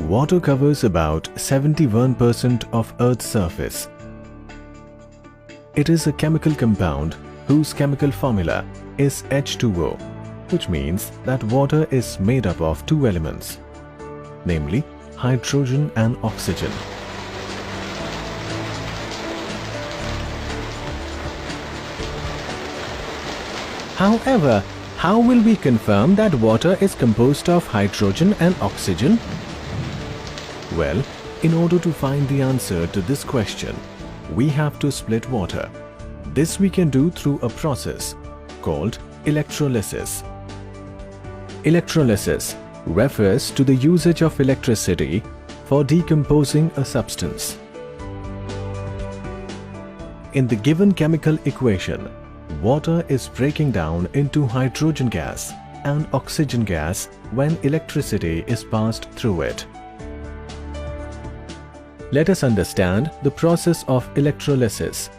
Water covers about 71% of Earth's surface. It is a chemical compound whose chemical formula is H2O, which means that water is made up of two elements, namely hydrogen and oxygen. However, how will we confirm that water is composed of hydrogen and oxygen? Well, in order to find the answer to this question, we have to split water. This we can do through a process called electrolysis. Electrolysis refers to the usage of electricity for decomposing a substance. In the given chemical equation, water is breaking down into hydrogen gas and oxygen gas when electricity is passed through it. Let us understand the process of electrolysis.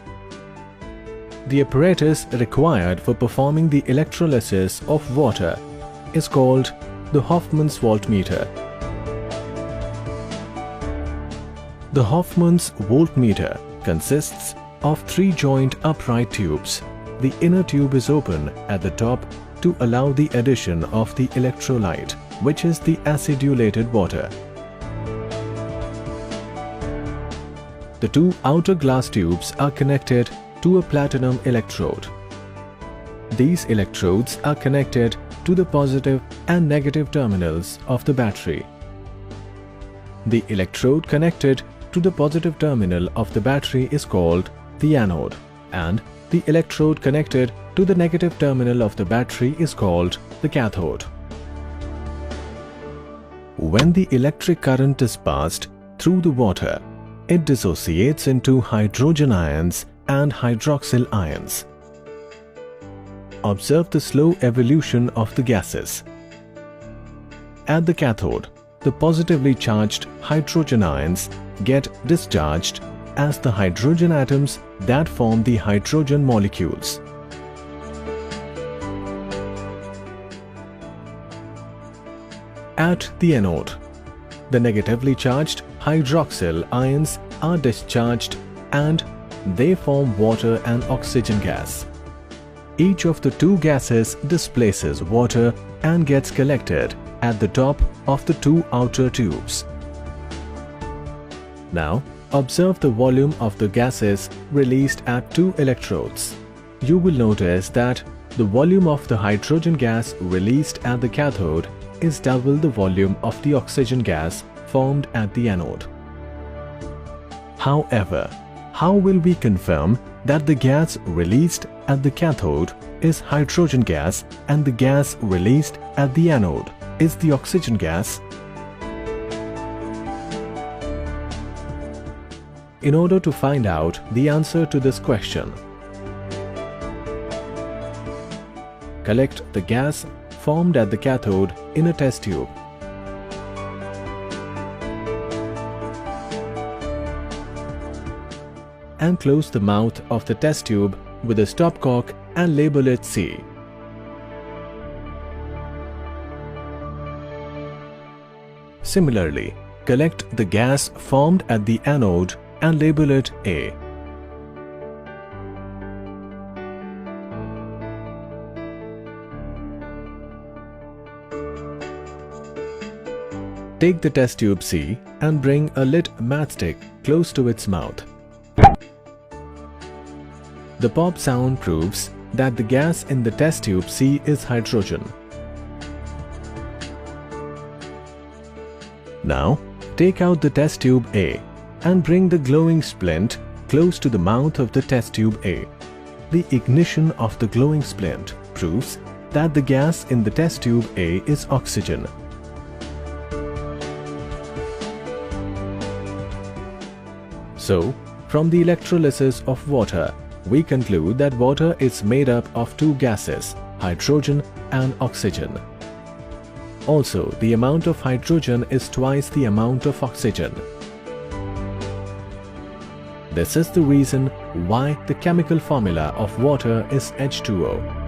The apparatus required for performing the electrolysis of water is called the Hofmann's voltmeter. The Hofmann's voltmeter consists of three joint upright tubes. The inner tube is open at the top to allow the addition of the electrolyte, which is the acidulated water. The two outer glass tubes are connected to a platinum electrode. These electrodes are connected to the positive and negative terminals of the battery. The electrode connected to the positive terminal of the battery is called the anode, and the electrode connected to the negative terminal of the battery is called the cathode. When the electric current is passed through the water, it dissociates into hydrogen ions and hydroxyl ions. Observe the slow evolution of the gases. At the cathode, the positively charged hydrogen ions get discharged as the hydrogen atoms that form the hydrogen molecules. At the anode, the negatively charged hydroxyl ions are discharged and they form water and oxygen gas. Each of the two gases displaces water and gets collected at the top of the two outer tubes. Now, observe the volume of the gases released at two electrodes. You will notice that the volume of the hydrogen gas released at the cathode is double the volume of the oxygen gas formed at the anode. However, how will we confirm that the gas released at the cathode is hydrogen gas and the gas released at the anode is the oxygen gas? In order to find out the answer to this question, collect the gas formed at the cathode in a test tube. And close the mouth of the test tube with a stopcock and label it C. Similarly, collect the gas formed at the anode and label it A. Take the test tube C and bring a lit matchstick close to its mouth. The pop sound proves that the gas in the test tube C is hydrogen. Now, take out the test tube A and bring the glowing splint close to the mouth of the test tube A. The ignition of the glowing splint proves that the gas in the test tube A is oxygen. So, from the electrolysis of water, we conclude that water is made up of two gases, hydrogen and oxygen. Also, the amount of hydrogen is twice the amount of oxygen. This is the reason why the chemical formula of water is H2O.